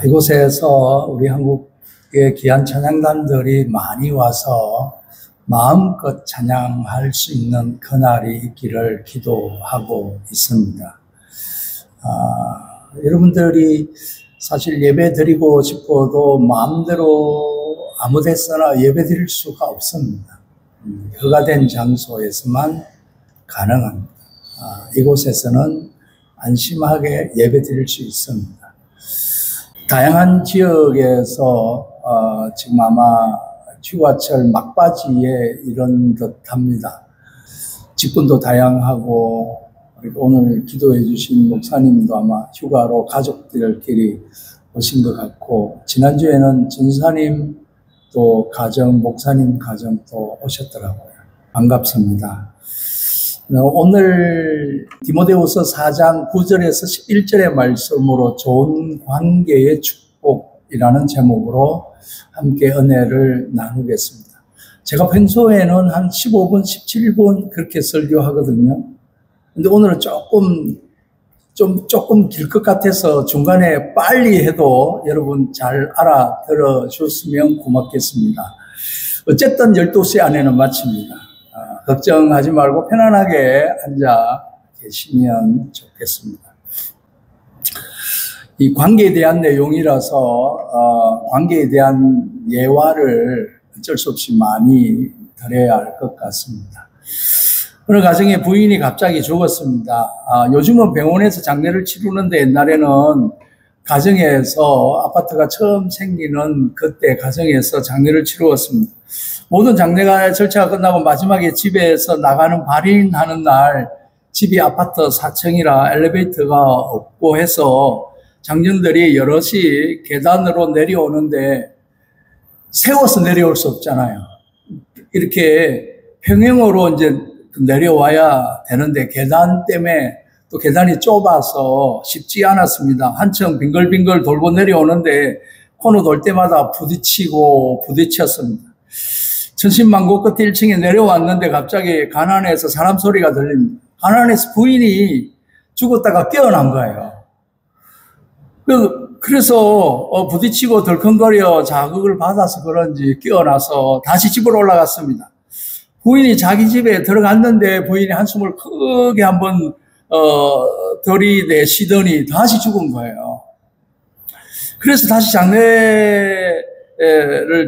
이곳에서 우리 한국의 귀한 찬양단들이 많이 와서 마음껏 찬양할 수 있는 그날이 있기를 기도하고 있습니다. 여러분들이 사실 예배 드리고 싶어도 마음대로 아무 데서나 예배 드릴 수가 없습니다. 허가된 장소에서만 가능합니다. 이곳에서는 안심하게 예배 드릴 수 있습니다. 다양한 지역에서 지금 아마 휴가철 막바지에 이런 듯합니다. 직분도 다양하고 오늘 기도해 주신 목사님도 아마 휴가로 가족들끼리 오신 것 같고, 지난주에는 전사님 또 가정, 목사님 가정 또 오셨더라고요. 반갑습니다. 오늘 디모데후서 4장 9절에서 11절의 말씀으로 좋은 관계의 축복이라는 제목으로 함께 은혜를 나누겠습니다. 제가 평소에는 한 15분, 17분 그렇게 설교하거든요. 근데 오늘은 조금 길 것 같아서 중간에 빨리 해도 여러분 잘 알아들어 주셨으면 고맙겠습니다. 어쨌든 12시 안에는 마칩니다. 걱정하지 말고 편안하게 앉아 계시면 좋겠습니다. 이 관계에 대한 내용이라서 관계에 대한 예화를 어쩔 수 없이 많이 드려야 할 것 같습니다. 어느 가정에 부인이 갑자기 죽었습니다. 요즘은 병원에서 장례를 치르는데 옛날에는 가정에서 아파트가 처음 생기는 그때 가정에서 장례를 치루었습니다. 모든 장례가 절차가 끝나고 마지막에 집에서 나가는 발인하는 날 집이 아파트 4층이라 엘리베이터가 없고 해서 장년들이 여럿이 계단으로 내려오는데 세워서 내려올 수 없잖아요. 이렇게 평행으로 이제 내려와야 되는데 계단 때문에 또 계단이 좁아서 쉽지 않았습니다. 한층 빙글빙글 돌고 내려오는데 코너 돌 때마다 부딪혔습니다. 천신만고 끝에 1층에 내려왔는데 갑자기 가난해서 사람 소리가 들립니다. 가난해서 부인이 죽었다가 깨어난 거예요. 그래서 부딪히고 덜컹거려 자극을 받아서 그런지 깨어나서 다시 집으로 올라갔습니다. 부인이 자기 집에 들어갔는데 부인이 한숨을 크게 한번 들이내쉬더니 다시 죽은 거예요. 그래서 다시 장례를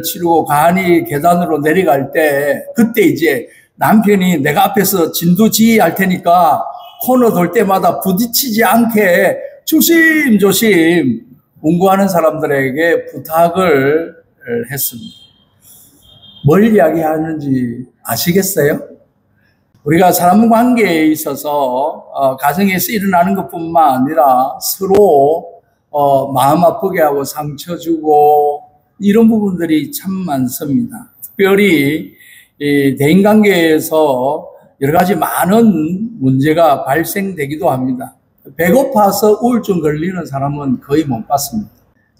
치르고 간이 계단으로 내려갈 때 그때 이제 남편이 내가 앞에서 진두지휘할 테니까 코너 돌 때마다 부딪히지 않게 조심조심 운구하는 사람들에게 부탁을 했습니다. 뭘 이야기하는지 아시겠어요? 우리가 사람 관계에 있어서 가정에서 일어나는 것뿐만 아니라 서로 마음 아프게 하고 상처 주고 이런 부분들이 참 많습니다. 특별히 이 대인관계에서 여러 가지 많은 문제가 발생되기도 합니다. 배고파서 우울증 걸리는 사람은 거의 못 봤습니다.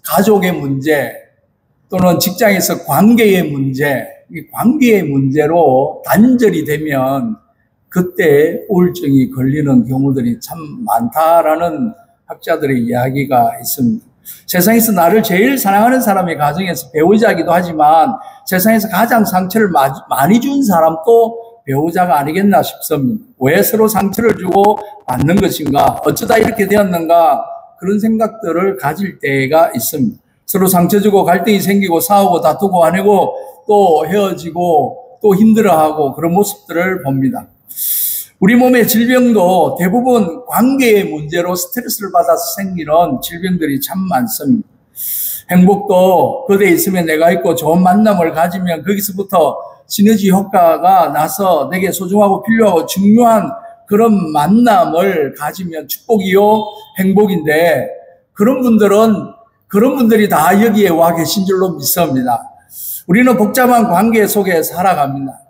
가족의 문제 또는 직장에서 관계의 문제, 이 관계의 문제로 단절이 되면 그때 우울증이 걸리는 경우들이 참 많다라는 학자들의 이야기가 있습니다. 세상에서 나를 제일 사랑하는 사람이 가정에서 배우자이기도 하지만 세상에서 가장 상처를 많이 준 사람도 배우자가 아니겠나 싶습니다. 왜 서로 상처를 주고 받는 것인가? 어쩌다 이렇게 되었는가? 그런 생각들을 가질 때가 있습니다. 서로 상처 주고 갈등이 생기고 싸우고 다투고 화내고 또 헤어지고 또 힘들어하고 그런 모습들을 봅니다. 우리 몸의 질병도 대부분 관계의 문제로 스트레스를 받아서 생기는 질병들이 참 많습니다. 행복도 그대 있으면 내가 있고 좋은 만남을 가지면 거기서부터 시너지 효과가 나서 내게 소중하고 필요하고 중요한 그런 만남을 가지면 축복이요 행복인데 그런 분들이 다 여기에 와 계신 줄로 믿습니다. 우리는 복잡한 관계 속에 살아갑니다.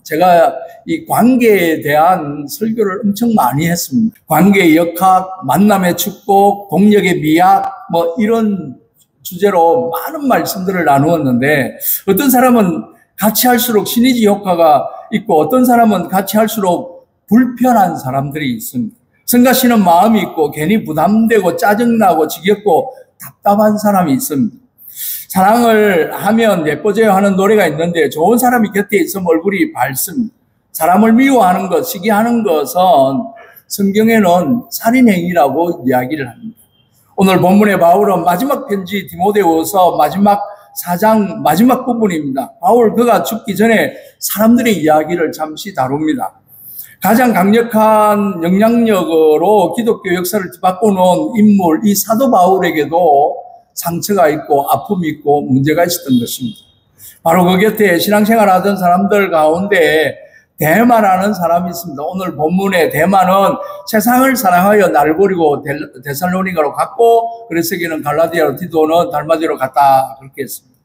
제가 이 관계에 대한 설교를 엄청 많이 했습니다. 관계의 역학, 만남의 축복, 동력의 미학 이런 주제로 많은 말씀들을 나누었는데 어떤 사람은 같이 할수록 시너지 효과가 있고 어떤 사람은 같이 할수록 불편한 사람들이 있습니다. 성가시는 마음이 있고 괜히 부담되고 짜증나고 지겹고 답답한 사람이 있습니다. 사랑을 하면 예뻐져야 하는 노래가 있는데 좋은 사람이 곁에 있으면 얼굴이 밝습니다. 사람을 미워하는 것, 시기하는 것은 성경에는 살인행위라고 이야기를 합니다. 오늘 본문의 바울은 마지막 편지 디모데후서 마지막 4장 마지막 부분입니다. 바울 그가 죽기 전에 사람들의 이야기를 잠시 다룹니다. 가장 강력한 영향력으로 기독교 역사를 뒤바꿔놓은 인물 이 사도 바울에게도 상처가 있고 아픔이 있고 문제가 있었던 것입니다. 바로 그 곁에 신앙생활 하던 사람들 가운데 데마라는 사람이 있습니다. 오늘 본문에 데마는 세상을 사랑하여 날 버리고 데살로니가로 갔고 그레스에게는 갈라디아로 디도는 달마디로 갔다 그렇게 했습니다.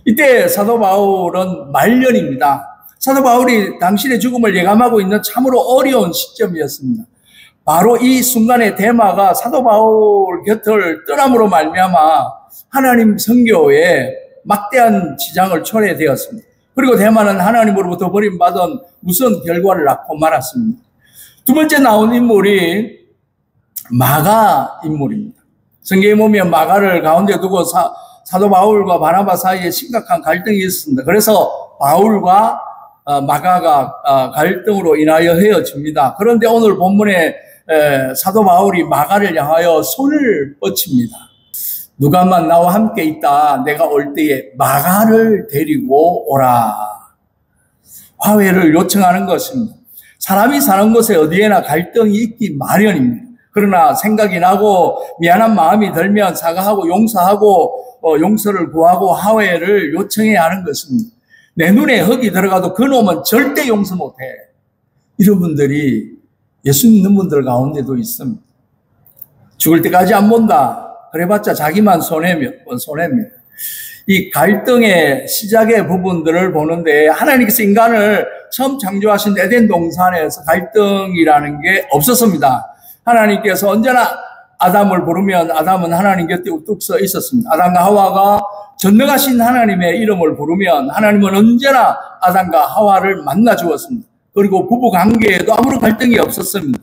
이때 사도 바울은 말년입니다. 사도 바울이 당신의 죽음을 예감하고 있는 참으로 어려운 시점이었습니다. 바로 이 순간에 데마가 사도 바울 곁을 떠남으로 말미암아 하나님 선교에 막대한 지장을 초래되었습니다. 그리고 데마는 하나님으로부터 버림받은 무서운 결과를 낳고 말았습니다. 두 번째 나온 인물이 마가 인물입니다. 성경에 보면 마가를 가운데 두고 사도 바울과 바나바 사이에 심각한 갈등이 있었습니다. 그래서 바울과 마가가 갈등으로 인하여 헤어집니다. 그런데 오늘 본문에 사도 바울이 마가를 향하여 손을 뻗칩니다. 누가만 나와 함께 있다. 내가 올 때에 마가를 데리고 오라. 화해를 요청하는 것입니다. 사람이 사는 곳에 어디에나 갈등이 있기 마련입니다. 그러나 생각이 나고 미안한 마음이 들면 사과하고 용서하고 용서를 구하고 화해를 요청해야 하는 것입니다. 내 눈에 흙이 들어가도 그놈은 절대 용서 못해. 이런 분들이 예수 믿는 분들 가운데도 있습니다. 죽을 때까지 안 본다. 그래봤자 자기만 손해입니다. 이 갈등의 시작의 부분들을 보는데 하나님께서 인간을 처음 창조하신 에덴 동산에서 갈등이라는 게 없었습니다. 하나님께서 언제나 아담을 부르면 아담은 하나님 곁에 우뚝 서 있었습니다. 아담과 하와가 전능하신 하나님의 이름을 부르면 하나님은 언제나 아담과 하와를 만나 주었습니다. 그리고 부부 관계에도 아무런 갈등이 없었습니다.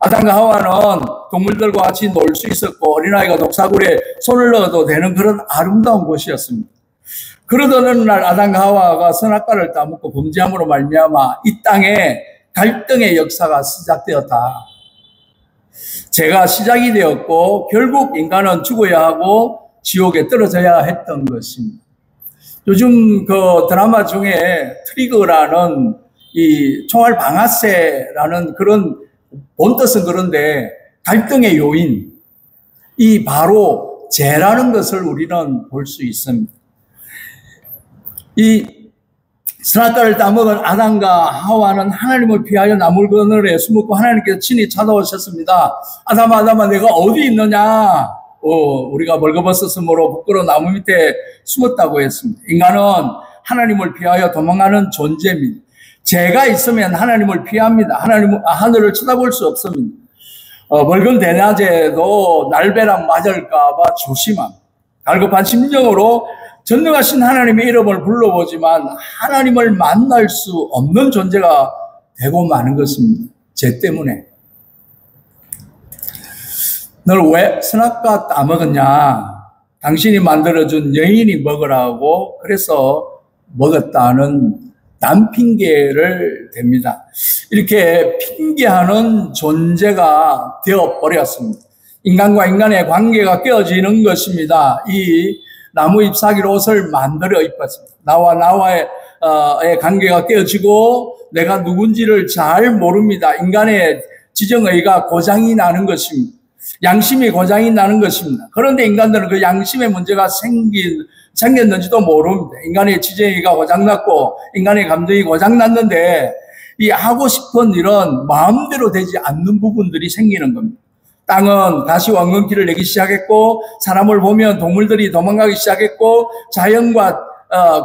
아담과 하와는 동물들과 같이 놀 수 있었고 어린아이가 독사굴에 손을 넣어도 되는 그런 아름다운 곳이었습니다. 그러던 어느 날 아담과 하와가 선악과를 따먹고 범죄함으로 말미암아 이 땅에 갈등의 역사가 시작되었다. 죄가 시작이 되었고 결국 인간은 죽어야 하고 지옥에 떨어져야 했던 것입니다. 요즘 그 드라마 중에 트리거라는 이 총알 방아쇠라는 그런 본뜻은 그런데 갈등의 요인, 이 바로 죄라는 것을 우리는 볼 수 있습니다. 이 선악과를 따먹은 아담과 하와는 하나님을 피하여 나무 그늘에 숨었고 하나님께서 친히 찾아오셨습니다. 아담아 내가 어디 있느냐? 우리가 벌거벗었으므로 부끄러운 나무 밑에 숨었다고 했습니다. 인간은 하나님을 피하여 도망가는 존재입니다. 죄가 있으면 하나님을 피합니다. 하늘을 쳐다볼 수 없습니다. 맑은 대낮에도 날벼락 맞을까봐 조심합니다. 갈급한 심정으로 전능하신 하나님의 이름을 불러보지만 하나님을 만날 수 없는 존재가 되고 마는 것입니다. 죄 때문에. 널 왜 선악과 따먹었냐? 당신이 만들어준 여인이 먹으라고 그래서 먹었다는 남 핑계를 댑니다. 이렇게 핑계하는 존재가 되어버렸습니다. 인간과 인간의 관계가 깨어지는 것입니다. 이 나무 잎사귀로 옷을 만들어 입었습니다. 나와의 관계가 깨어지고 내가 누군지를 잘 모릅니다. 인간의 지정의가 고장이 나는 것입니다. 양심이 고장이 나는 것입니다. 그런데 인간들은 그 양심의 문제가 생겼는지도 모릅니다. 인간의 지정의가 고장났고 인간의 감정이 고장났는데 이 하고 싶은 일은 마음대로 되지 않는 부분들이 생기는 겁니다. 땅은 다시 왕건기를 내기 시작했고 다름을 보면 동물들이 도망가기 시작했고 자연과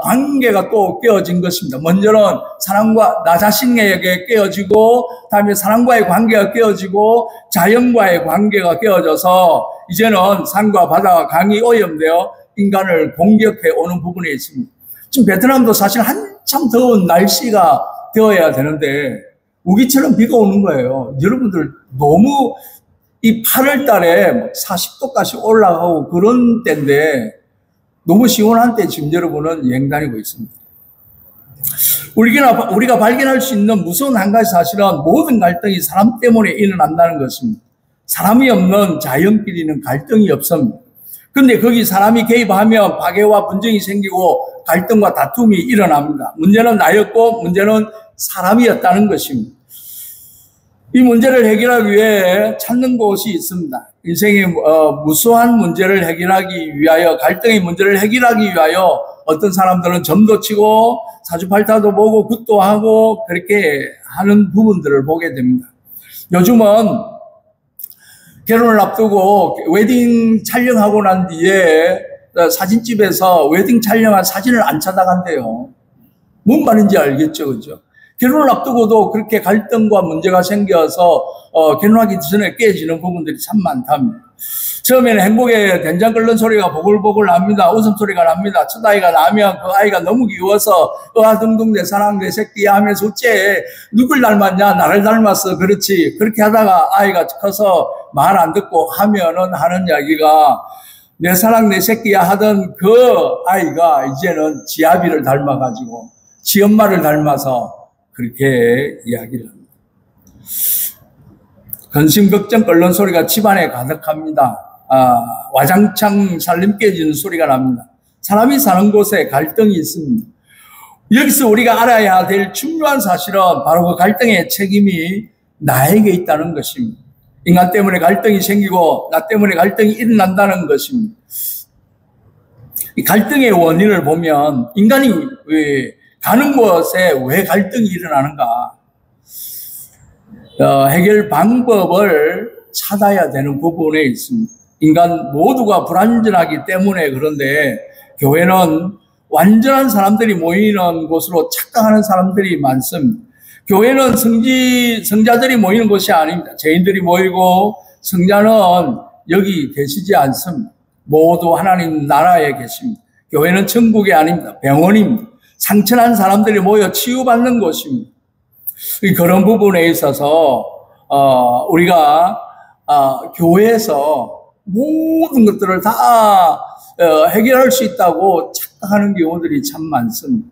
관계가 또 깨어진 것입니다. 먼저는 사람과 나 자신에게 깨어지고 다음에 사람과의 관계가 깨어지고 자연과의 관계가 깨어져서 이제는 산과 바다가 강이 오염되어 인간을 공격해 오는 부분에 있습니다. 지금 베트남도 사실 한참 더운 날씨가 되어야 되는데 우기처럼 비가 오는 거예요. 여러분들 너무 이 8월 달에 40도까지 올라가고 그런 때인데 너무 시원한 때 지금 여러분은 여행 다니고 있습니다. 우리가 발견할 수 있는 무서운 한 가지 사실은 모든 갈등이 사람 때문에 일어난다는 것입니다. 사람이 없는 자연끼리는 갈등이 없습니다. 근데 거기 사람이 개입하면 파괴와 분쟁이 생기고 갈등과 다툼이 일어납니다. 문제는 나였고 문제는 사람이었다는 것입니다. 이 문제를 해결하기 위해 찾는 곳이 있습니다. 인생의 무수한 문제를 해결하기 위하여, 갈등의 문제를 해결하기 위하여 어떤 사람들은 점도 치고 사주팔자도 보고 굿도 하고 그렇게 하는 부분들을 보게 됩니다. 요즘은 결혼을 앞두고 웨딩 촬영하고 난 뒤에 사진집에서 웨딩 촬영한 사진을 안 찾아간대요. 뭔 말인지 알겠죠, 그죠? 결혼을 앞두고도 그렇게 갈등과 문제가 생겨서 결혼하기 전에 깨지는 부분들이 참 많답니다. 처음에는 행복에 된장 끓는 소리가 보글보글 납니다. 웃음소리가 납니다. 첫 아이가 나면 그 아이가 너무 귀여워서 으아둥둥 내 사랑 내 새끼야 하면서 어째 누굴 닮았냐, 나를 닮았어, 그렇지. 그렇게 하다가 아이가 커서 말 안 듣고 하면은 하는 이야기가 내 사랑 내 새끼야 하던 그 아이가 이제는 지 아비를 닮아가지고 지 엄마를 닮아서 그렇게 이야기를 합니다. 근심걱정 끓는 소리가 집안에 가득합니다. 와장창 살림 깨지는 소리가 납니다. 사람이 사는 곳에 갈등이 있습니다. 여기서 우리가 알아야 될 중요한 사실은 바로 그 갈등의 책임이 나에게 있다는 것입니다. 인간 때문에 갈등이 생기고 나 때문에 갈등이 일어난다는 것입니다. 이 갈등의 원인을 보면 인간이 왜 가는 곳에 왜 갈등이 일어나는가? 해결 방법을 찾아야 되는 부분에 있습니다. 인간 모두가 불완전하기 때문에 그런데 교회는 완전한 사람들이 모이는 곳으로 착각하는 사람들이 많습니다. 교회는 성자들이 모이는 곳이 아닙니다. 죄인들이 모이고 성자는 여기 계시지 않습니다. 모두 하나님 나라에 계십니다. 교회는 천국이 아닙니다. 병원입니다. 상처난 사람들이 모여 치유받는 곳입니다. 그런 부분에 있어서 우리가 교회에서 모든 것들을 다 해결할 수 있다고 착각하는 경우들이 참 많습니다.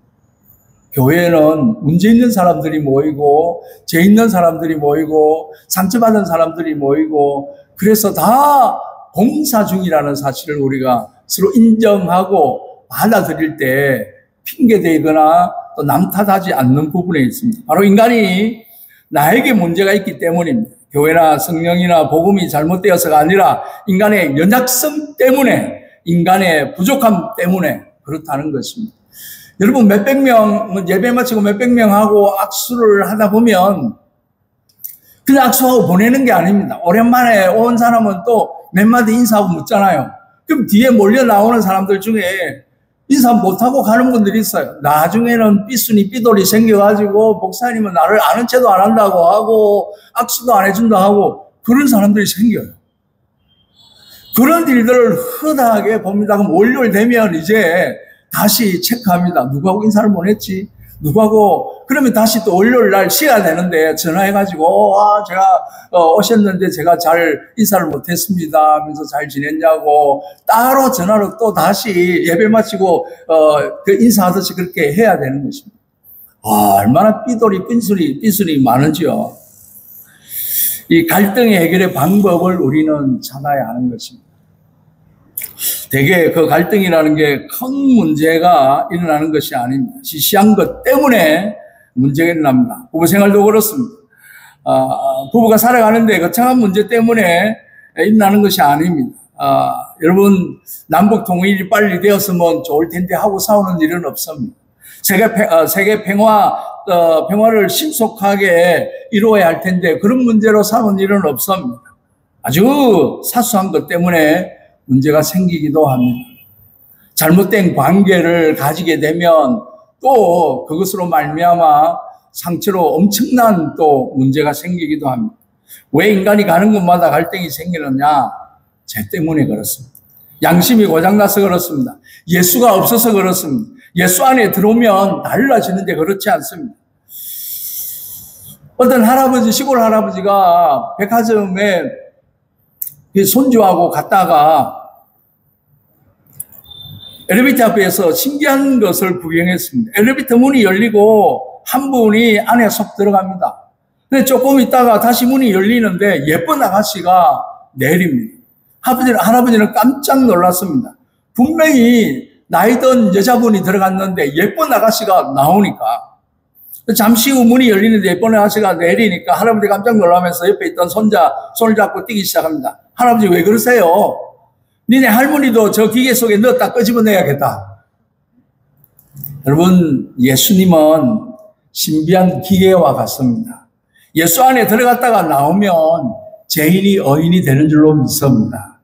교회는 문제 있는 사람들이 모이고 죄 있는 사람들이 모이고 상처받은 사람들이 모이고 그래서 다 공사 중이라는 사실을 우리가 서로 인정하고 받아들일 때 핑계대거나 또 남 탓하지 않는 부분에 있습니다. 바로 인간이 나에게 문제가 있기 때문입니다. 교회나 성령이나 복음이 잘못되어서가 아니라 인간의 연약성 때문에, 인간의 부족함 때문에 그렇다는 것입니다. 여러분 몇백 명 예배 마치고 몇백 명하고 악수를 하다 보면 그냥 악수하고 보내는 게 아닙니다. 오랜만에 온 사람은 또 몇 마디 인사하고 묻잖아요. 그럼 뒤에 몰려 나오는 사람들 중에 인사 못하고 가는 분들이 있어요. 나중에는 삐순이 삐돌이 생겨가지고 목사님은 나를 아는 체도 안 한다고 하고 악수도 안 해준다 하고 그런 사람들이 생겨요. 그런 일들을 흔하게 봅니다. 그럼 월요일 되면 이제 다시 체크합니다. 누구하고 인사를 못 했지? 누구하고, 그러면 다시 또 월요일 날 쉬어야 되는데 전화해가지고, 제가 오셨는데 제가 잘 인사를 못 했습니다 하면서 잘 지냈냐고, 따로 전화로 또 다시 예배 마치고, 그 인사하듯이 그렇게 해야 되는 것입니다. 얼마나 삐돌이, 삐술이 많은지요. 이 갈등의 해결의 방법을 우리는 찾아야 하는 것입니다. 대개 그 갈등이라는 게 큰 문제가 일어나는 것이 아닙니다. 시시한 것 때문에 문제가 일어납니다. 부부 생활도 그렇습니다. 부부가 살아가는데 거창한 문제 때문에 일어나는 것이 아닙니다. 여러분 남북 통일이 빨리 되었으면 좋을 텐데 하고 싸우는 일은 없습니다. 세계 평화를 신속하게 이루어야 할 텐데 그런 문제로 싸우는 일은 없습니다. 아주 사소한 것 때문에 문제가 생기기도 합니다. 잘못된 관계를 가지게 되면 또 그것으로 말미암아 상처로 엄청난 또 문제가 생기기도 합니다. 왜 인간이 가는 곳마다 갈등이 생기느냐? 죄 때문에 그렇습니다. 양심이 고장나서 그렇습니다. 예수가 없어서 그렇습니다. 예수 안에 들어오면 달라지는데 그렇지 않습니다. 어떤 시골 할아버지가 백화점에 손주하고 갔다가 엘리베이터 앞에서 신기한 것을 구경했습니다. 엘리베이터 문이 열리고 한 분이 안에 쏙 들어갑니다. 근데 조금 있다가 다시 문이 열리는데 예쁜 아가씨가 내립니다. 할아버지는 깜짝 놀랐습니다. 분명히 나이 든 여자분이 들어갔는데 예쁜 아가씨가 나오니까. 잠시 후 문이 열리는데 예쁜 아가씨가 내리니까 할아버지 깜짝 놀라면서 옆에 있던 손을 잡고 뛰기 시작합니다. 할아버지 왜 그러세요? 니네 할머니도 저 기계 속에 넣었다 끄집어내야겠다. 여러분, 예수님은 신비한 기계와 같습니다. 예수 안에 들어갔다가 나오면 죄인이 의인이 되는 줄로 믿습니다.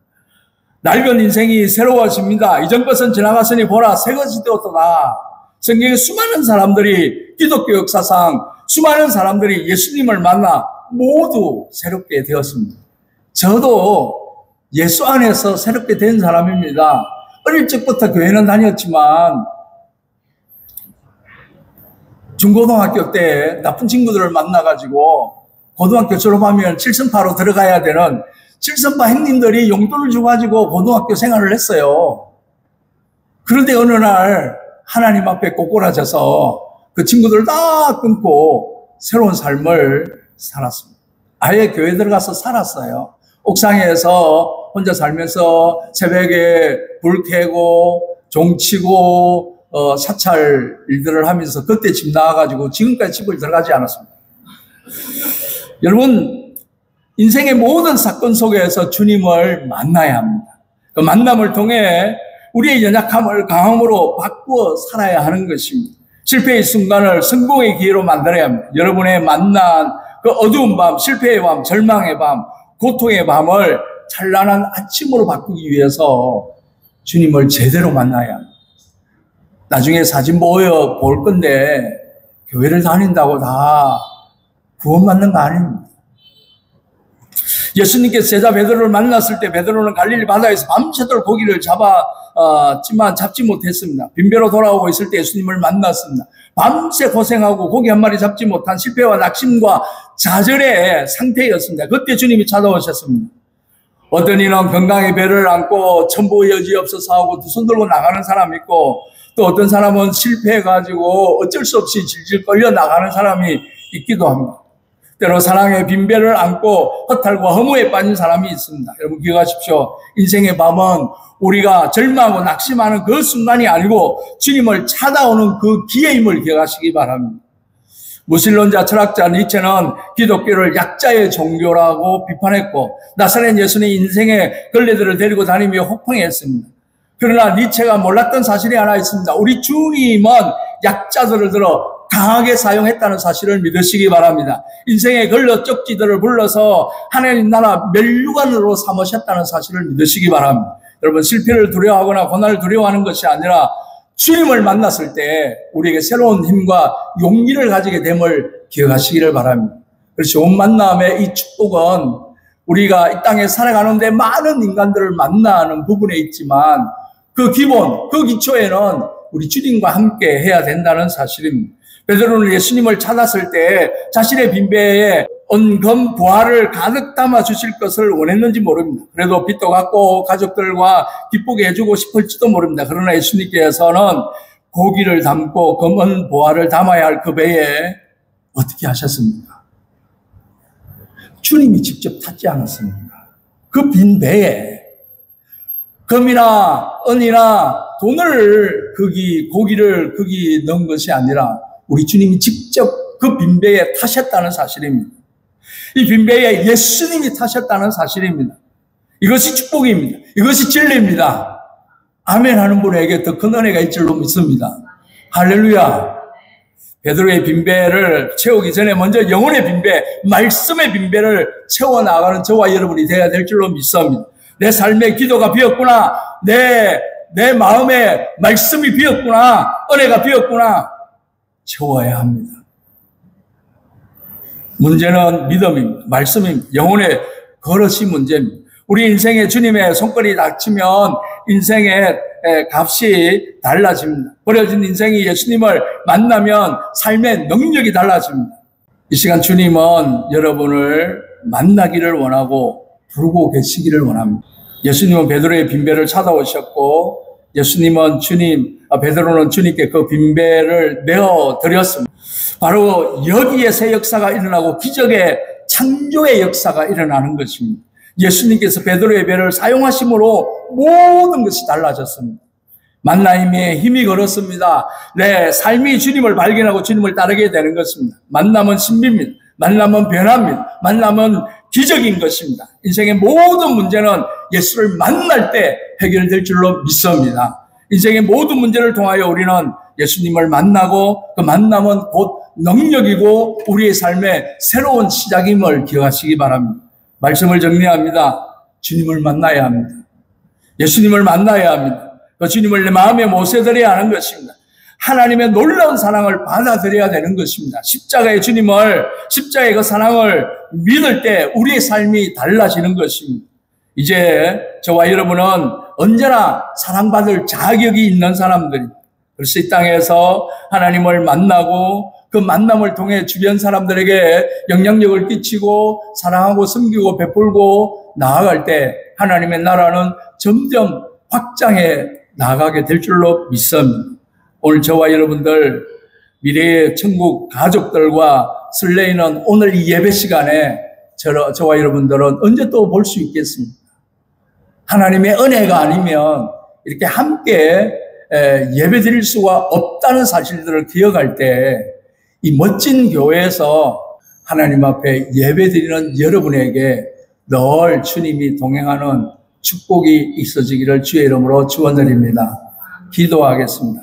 낡은 인생이 새로워집니다. 이전 것은 지나갔으니 보라 새 것이 되었도다. 성경에 수많은 사람들이 기독교 역사상 수많은 사람들이 예수님을 만나 모두 새롭게 되었습니다. 저도 예수 안에서 새롭게 된 사람입니다. 어릴 적부터 교회는 다녔지만 중고등학교 때 나쁜 친구들을 만나가지고 고등학교 졸업하면 칠성파로 들어가야 되는 칠성파 형님들이 용돈을 줘가지고 고등학교 생활을 했어요. 그런데 어느 날 하나님 앞에 꼬꾸라져서 그 친구들을 다 끊고 새로운 삶을 살았습니다. 아예 교회 들어가서 살았어요. 옥상에서 혼자 살면서 새벽에 불 켜고 종치고 사찰 일들을 하면서 그때 집 나와가지고 지금까지 집을 들어가지 않았습니다. 여러분, 인생의 모든 사건 속에서 주님을 만나야 합니다. 그 만남을 통해 우리의 연약함을 강함으로 바꾸어 살아야 하는 것입니다. 실패의 순간을 성공의 기회로 만들어야 합니다. 여러분의 만난 그 어두운 밤, 실패의 밤, 절망의 밤, 고통의 밤을 찬란한 아침으로 바꾸기 위해서 주님을 제대로 만나야 합니다. 나중에 사진 보여 볼 건데 교회를 다닌다고 다 구원받는 거 아닙니다. 예수님께서 제자 베드로를 만났을 때 베드로는 갈릴리 바다에서 밤새도록 고기를 잡았지만 잡지 못했습니다. 빈배로 돌아오고 있을 때 예수님을 만났습니다. 밤새 고생하고 고기 한 마리 잡지 못한 실패와 낙심과 좌절의 상태였습니다. 그때 주님이 찾아오셨습니다. 어떤 이는 건강의 배를 안고 천부 여지 없어서 하고 두 손 들고 나가는 사람이 있고 또 어떤 사람은 실패해가지고 어쩔 수 없이 질질 끌려 나가는 사람이 있기도 합니다. 때로 사랑의 빈배를 안고 허탈과 허무에 빠진 사람이 있습니다. 여러분 기억하십시오. 인생의 밤은 우리가 절망하고 낙심하는 그 순간이 아니고 주님을 찾아오는 그 기회임을 기억하시기 바랍니다. 무신론자 철학자 니체는 기독교를 약자의 종교라고 비판했고 나사렛 예수는 인생의 걸레들을 데리고 다니며 혹평했습니다. 그러나 니체가 몰랐던 사실이 하나 있습니다. 우리 주님은 약자들을 들어 강하게 사용했다는 사실을 믿으시기 바랍니다. 인생의 걸러 쪽지들을 불러서 하나님 나라 멸류관으로 삼으셨다는 사실을 믿으시기 바랍니다. 여러분 실패를 두려워하거나 고난을 두려워하는 것이 아니라 주님을 만났을 때 우리에게 새로운 힘과 용기를 가지게 됨을 기억하시기를 바랍니다. 그래서 좋은 만남의 이 축복은 우리가 이 땅에 살아가는데 많은 인간들을 만나는 부분에 있지만 그 기본, 그 기초에는 우리 주님과 함께 해야 된다는 사실입니다. 베드로는 예수님을 찾았을 때 자신의 빈배에 은금 부활을 가득 담아 주실 것을 원했는지 모릅니다. 그래도 빚도 갚고 가족들과 기쁘게 해주고 싶을지도 모릅니다. 그러나 예수님께서는 고기를 담고 금은 부활을 담아야 할 그 배에 어떻게 하셨습니까? 주님이 직접 탔지 않았습니까? 그 빈 배에 금이나 은이나 돈을 고기를 거기 넣은 것이 아니라 우리 주님이 직접 그 빈배에 타셨다는 사실입니다. 이 빈배에 예수님이 타셨다는 사실입니다. 이것이 축복입니다. 이것이 진리입니다. 아멘 하는 분에게 더 큰 은혜가 있을 줄로 믿습니다. 할렐루야. 베드로의 빈배를 채우기 전에 먼저 영혼의 빈배, 말씀의 빈배를 채워나가는 저와 여러분이 되어야 될 줄로 믿습니다. 내 삶에 기도가 비었구나. 내 마음에 말씀이 비었구나. 은혜가 비었구나. 채워야 합니다. 문제는 믿음입니다. 말씀입니다. 영혼의 그릇이 문제입니다. 우리 인생에 주님의 손길이 닥치면 인생의 값이 달라집니다. 버려진 인생이 예수님을 만나면 삶의 능력이 달라집니다. 이 시간 주님은 여러분을 만나기를 원하고 부르고 계시기를 원합니다. 예수님은 베드로의 빈배를 찾아오셨고 예수님은 베드로는 주님께 그 빈배를 내어드렸습니다. 바로 여기에 새 역사가 일어나고 기적의 창조의 역사가 일어나는 것입니다. 예수님께서 베드로의 배를 사용하심으로 모든 것이 달라졌습니다. 만남에 힘이 걸었습니다. 내 삶이 주님을 발견하고 주님을 따르게 되는 것입니다. 만남은 신비입니다. 만남은 변화입니다. 만남은 기적인 것입니다. 인생의 모든 문제는 예수를 만날 때 해결될 줄로 믿습니다. 인생의 모든 문제를 통하여 우리는 예수님을 만나고 그 만남은 곧 능력이고 우리의 삶의 새로운 시작임을 기억하시기 바랍니다. 말씀을 정리합니다. 주님을 만나야 합니다. 예수님을 만나야 합니다. 그 주님을 내 마음에 모셔드려야 하는 것입니다. 하나님의 놀라운 사랑을 받아들여야 되는 것입니다. 십자가의 주님을, 십자가의 그 사랑을 믿을 때 우리의 삶이 달라지는 것입니다. 이제 저와 여러분은 언제나 사랑받을 자격이 있는 사람들입니다. 그래서 이 땅에서 하나님을 만나고 그 만남을 통해 주변 사람들에게 영향력을 끼치고 사랑하고 섬기고 베풀고 나아갈 때 하나님의 나라는 점점 확장해 나아가게 될 줄로 믿습니다. 오늘 저와 여러분들 미래의 천국 가족들과 설레이는 오늘 이 예배 시간에 저와 여러분들은 언제 또 볼 수 있겠습니까? 하나님의 은혜가 아니면 이렇게 함께 예배 드릴 수가 없다는 사실들을 기억할 때 이 멋진 교회에서 하나님 앞에 예배 드리는 여러분에게 늘 주님이 동행하는 축복이 있어지기를 주의 이름으로 축원드립니다. 기도하겠습니다.